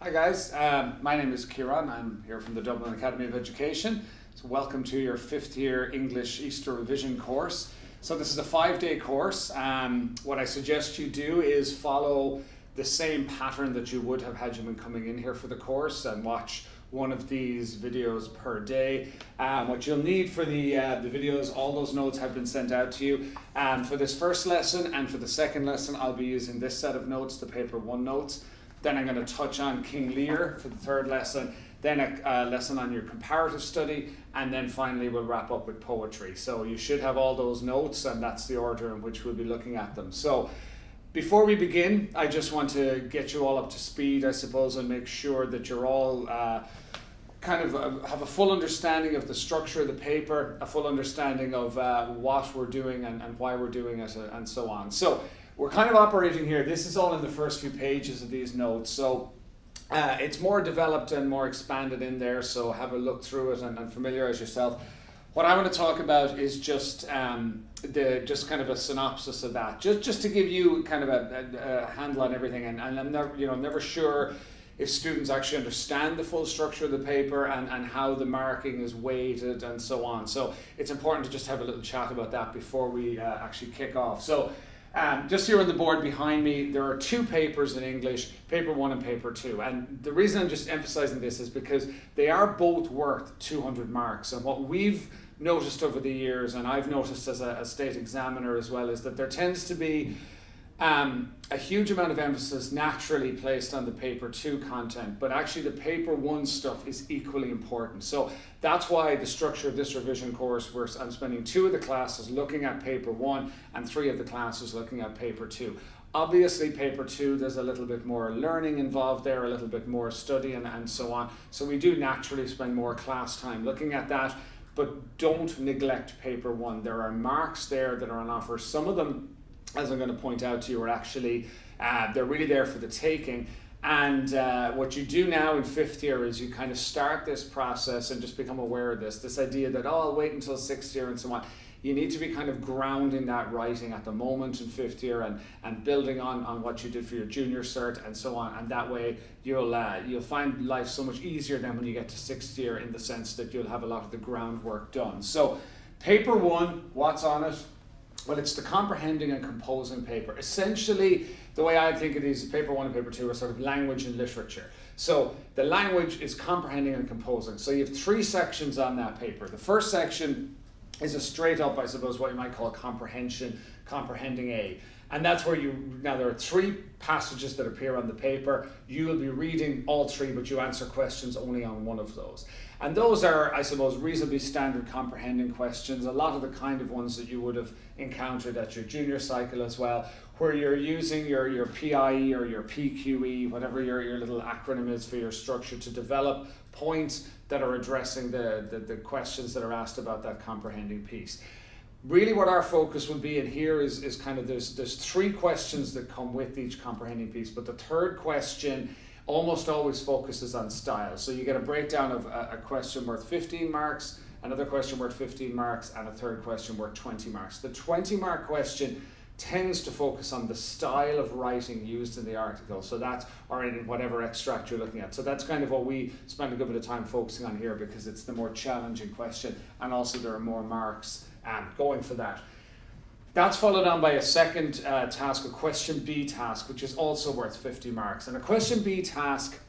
Hi guys, my name is Ciaran. I'm here from the Dublin Academy of Education. So welcome to your 5th year English Easter revision course. So this is a 5-day course. What I suggest you do is follow the same pattern that you would have had you been coming in here for the course and watch one of these videos per day. What you'll need for the videos, all those notes have been sent out to you. For this first lesson and for the second lesson, I'll be using this set of notes, the paper 1 notes. Then I'm going to touch on King Lear for the third lesson, then a lesson on your comparative study, and then finally we'll wrap up with poetry. So you should have all those notes, and that's the order in which we'll be looking at them. So before we begin, I just want to get you all up to speed, I suppose, and make sure that you're all have a full understanding of the structure of the paper, a full understanding of what we're doing and why we're doing it, and so on. So we're kind of operating here. This is all in the first few pages of these notes. So it's more developed and more expanded in there. So have a look through it and familiarize yourself. What I want to talk about is just kind of a synopsis of that, just to give you kind of a handle on everything. And I'm never sure if students actually understand the full structure of the paper and how the marking is weighted and so on. So it's important to just have a little chat about that before we actually kick off. So just here on the board behind me, there are 2 papers in English, paper 1 and paper 2. And the reason I'm just emphasizing this is because they are both worth 200 marks. And what we've noticed over the years, and I've noticed as a state examiner as well, is that there tends to be a huge amount of emphasis naturally placed on the paper 2 content, but actually the paper 1 stuff is equally important. So that's why the structure of this revision course, where I'm spending 2 of the classes looking at paper 1 and 3 of the classes looking at paper 2. Obviously paper 2, there's a little bit more learning involved there, a little bit more study and so on. So we do naturally spend more class time looking at that, but don't neglect paper 1. There are marks there that are on offer. Some of them, as I'm going to point out to you, are actually, they're really there for the taking. And what you do now in 5th year is you kind of start this process and just become aware of this idea that, I'll wait until 6th year and so on. You need to be kind of grounding that writing at the moment in 5th year and building on what you did for your junior cert and so on. And that way you'll find life so much easier then when you get to 6th year, in the sense that you'll have a lot of the groundwork done. So paper 1, what's on it? Well, it's the comprehending and composing paper. Essentially, the way I think of these, paper 1 and paper 2 are sort of language and literature. So the language is comprehending and composing. So you have 3 sections on that paper. The first section is a straight up, I suppose, what you might call comprehension, comprehending A. And that's where now there are 3 passages that appear on the paper. You will be reading all 3, but you answer questions only on one of those. And those are, I suppose, reasonably standard comprehending questions, a lot of the kind of ones that you would have encountered at your junior cycle as well, where you're using your PIE or your PQE, whatever your little acronym is for your structure, to develop points that are addressing the questions that are asked about that comprehending piece. Really what our focus will be in here is kind of, there's 3 questions that come with each comprehending piece, but the third question almost always focuses on style. So you get a breakdown of a question worth 15 marks, another question worth 15 marks, and a third question worth 20 marks. The 20-mark question tends to focus on the style of writing used in the article, so that's, or in whatever extract you're looking at. So that's kind of what we spend a good bit of time focusing on here, because it's the more challenging question, and also there are more marks going for that. That's followed on by a second task, a question B task, which is also worth 50 marks. And a question B task,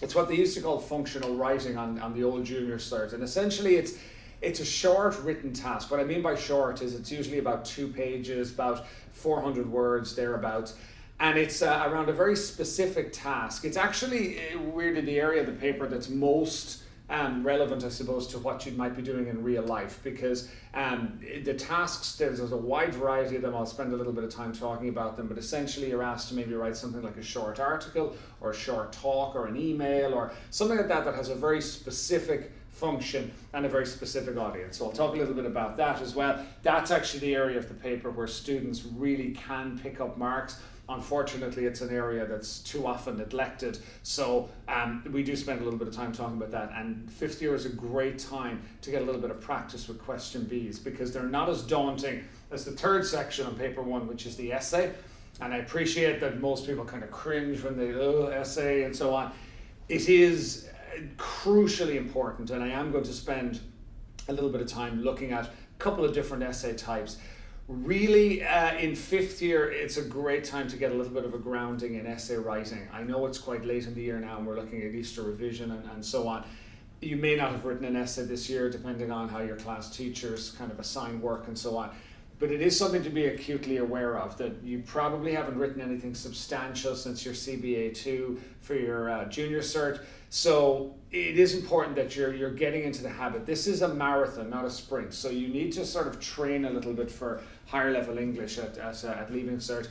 it's what they used to call functional writing on the old junior cert. And essentially it's a short written task. What I mean by short is it's usually about 2 pages, about 400 words, thereabouts. And it's around a very specific task. It's actually weirdly the area of the paper that's most relevant, I suppose, to what you might be doing in real life, because the tasks, there's a wide variety of them. I'll spend a little bit of time talking about them, but essentially you're asked to maybe write something like a short article or a short talk or an email or something like that has a very specific function and a very specific audience. So I'll talk a little bit about that as well. That's actually the area of the paper where students really can pick up marks. Unfortunately, it's an area that's too often neglected. So we do spend a little bit of time talking about that. And 5th year is a great time to get a little bit of practice with question Bs, because they're not as daunting as the third section on paper 1, which is the essay. And I appreciate that most people kind of cringe when they, essay and so on. it is crucially important, and I am going to spend a little bit of time looking at a couple of different essay types. Really, in fifth year, it's a great time to get a little bit of a grounding in essay writing. I know it's quite late in the year now, and we're looking at Easter revision and so on. You may not have written an essay this year, depending on how your class teachers kind of assign work and so on. But it is something to be acutely aware of, that you probably haven't written anything substantial since your CBA 2 for your junior cert. So it is important that you're getting into the habit. This is a marathon, not a sprint. So you need to sort of train a little bit for higher level English at Leaving Cert.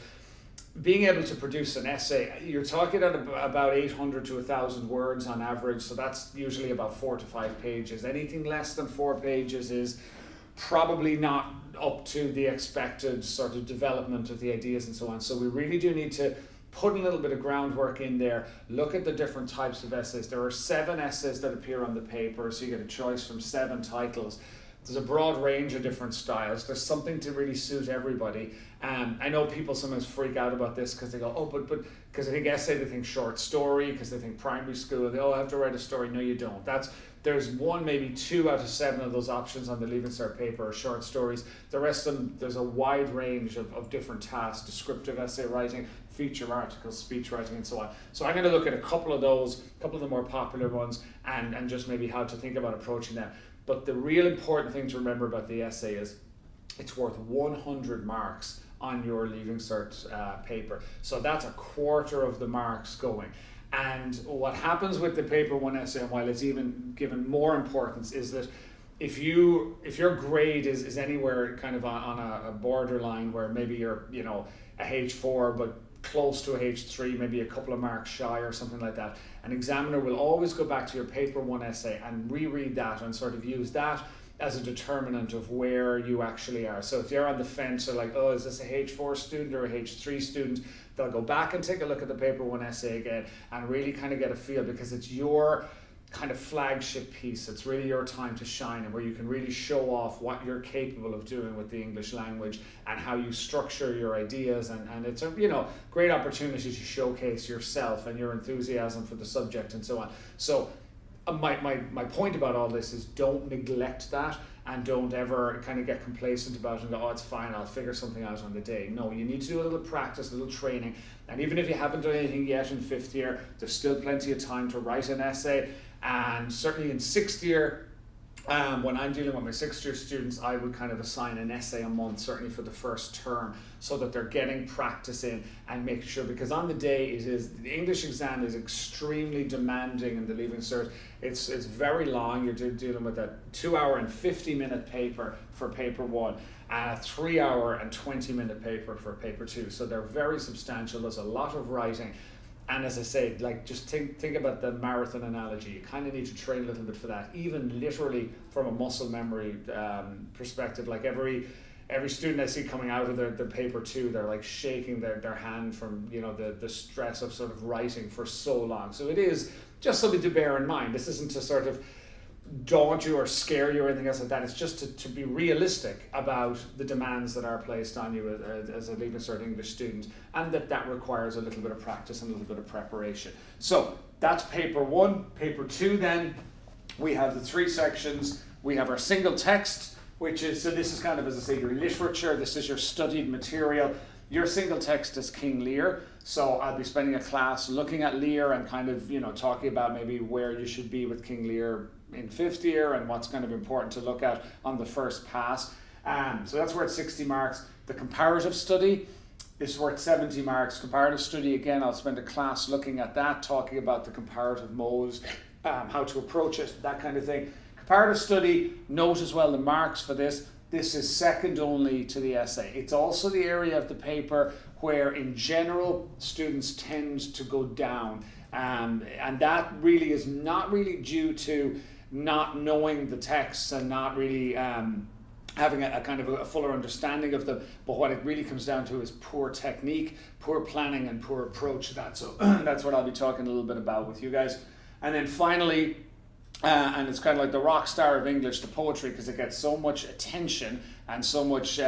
Being able to produce an essay, you're talking about 800 to 1,000 words on average. So that's usually about 4 to 5 pages. Anything less than 4 pages is probably not up to the expected sort of development of the ideas and so on. So we really do need to put a little bit of groundwork in there, look at the different types of essays. There are 7 essays that appear on the paper, so you get a choice from 7 titles. There's a broad range of different styles. There's something to really suit everybody. I know people sometimes freak out about this because they go, oh, but because I think essay, they think short story, because they think primary school, they I have to write a story. No, you don't. There's 1, maybe 2 out of 7 of those options on the Leaving Cert paper are short stories. The rest of them, there's a wide range of different tasks: descriptive essay writing, feature articles, speech writing, and so on. So I'm going to look at a couple of those, a couple of the more popular ones, and just maybe how to think about approaching them. But the real important thing to remember about the essay is it's worth 100 marks on your Leaving Cert paper. So that's a quarter of the marks going. And what happens with the paper 1 essay, and while it's even given more importance, is that if your grade is anywhere kind of on a borderline where maybe you're a H4 but close to a H3, maybe a couple of marks shy or something like that, an examiner will always go back to your paper 1 essay and reread that and sort of use that as a determinant of where you actually are. So if you're on the fence, or like, oh, is this a H4 student or a H3 student, they'll go back and take a look at the paper 1 essay again and really kind of get a feel, because it's your kind of flagship piece. It's really your time to shine, and where you can really show off what you're capable of doing with the English language and how you structure your ideas, and it's a great opportunity to showcase yourself and your enthusiasm for the subject and so on. So my point about all this is, don't neglect that, and don't ever kind of get complacent about it and go, oh, it's fine, I'll figure something out on the day. No, you need to do a little practice, a little training, and even if you haven't done anything yet in 5th year, there's still plenty of time to write an essay. And certainly in 6th year, when I'm dealing with my 6th year students, I would kind of assign an essay a month, certainly for the first term, so that they're getting practice in and making sure, because on the day the English exam is extremely demanding in the Leaving Cert. It's very long. You're dealing with a 2-hour and 50-minute paper for paper 1, and a 3-hour and 20-minute paper for paper 2. So they're very substantial. There's a lot of writing. And as I say, like, just think about the marathon analogy. You kind of need to train a little bit for that, even literally from a muscle memory perspective. Like every student I see coming out of their paper 2, they're like shaking their hand from the stress of sort of writing for so long. So it is just something to bear in mind. This isn't to sort of daunt you or scare you or anything else like that. It's just to be realistic about the demands that are placed on you as a Leaving Cert English student, and that requires a little bit of practice and a little bit of preparation. So that's paper 1. Paper 2 then, we have the 3 sections. We have our single text, which is, so this is kind of, as I say, your literature. This is your studied material. Your single text is King Lear. So I'll be spending a class looking at Lear and kind of, talking about maybe where you should be with King Lear in 5th year and what's kind of important to look at on the first pass. So that's worth 60 marks. The comparative study is worth 70 marks. Comparative study, again, I'll spend a class looking at that, talking about the comparative modes, how to approach it, that kind of thing. Comparative study, note as well the marks for this. This is second only to the essay. It's also the area of the paper where, in general, students tend to go down. And that really is not really due to not knowing the texts and not really having a kind of a fuller understanding of them, but what it really comes down to is poor technique, poor planning, and poor approach to that. So that's what I'll be talking a little bit about with you guys. And then finally, and it's kind of like the rock star of English, the poetry, because it gets so much attention and so much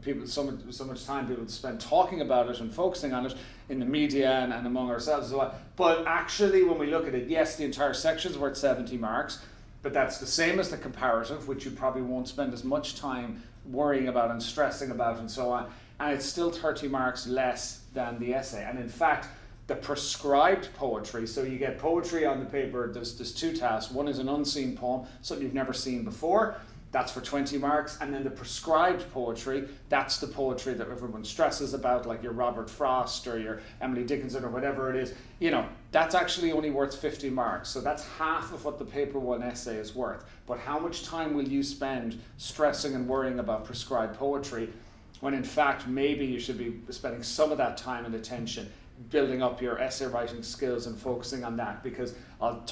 people so much time people spend talking about it and focusing on it in the media and among ourselves as well. But actually, when we look at it, yes, the entire section is worth 70 marks, but that's the same as the comparative, which you probably won't spend as much time worrying about and stressing about and so on, and it's still 30 marks less than the essay. And in fact, the prescribed poetry, so you get poetry on the paper, there's two tasks. One is an unseen poem, something you've never seen before, that's for 20 marks, and then the prescribed poetry, that's the poetry that everyone stresses about, like your Robert Frost or your Emily Dickinson or whatever it is, that's actually only worth 50 marks. So that's half of what the paper one essay is worth. But how much time will you spend stressing and worrying about prescribed poetry, when in fact maybe you should be spending some of that time and attention building up your essay writing skills and focusing on that? Because I'll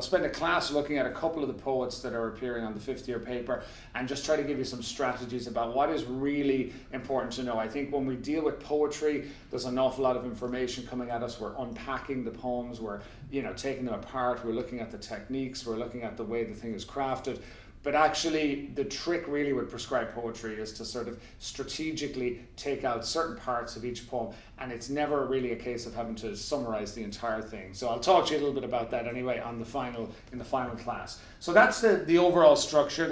spend a class looking at a couple of the poets that are appearing on the fifth year paper and just try to give you some strategies about what is really important to know. I think when we deal with poetry, there's an awful lot of information coming at us. We're unpacking the poems, we're taking them apart, we're looking at the techniques, we're looking at the way the thing is crafted. But actually, the trick really with prescribed poetry is to sort of strategically take out certain parts of each poem, and it's never really a case of having to summarize the entire thing. So I'll talk to you a little bit about that anyway in the final class. So that's the overall structure.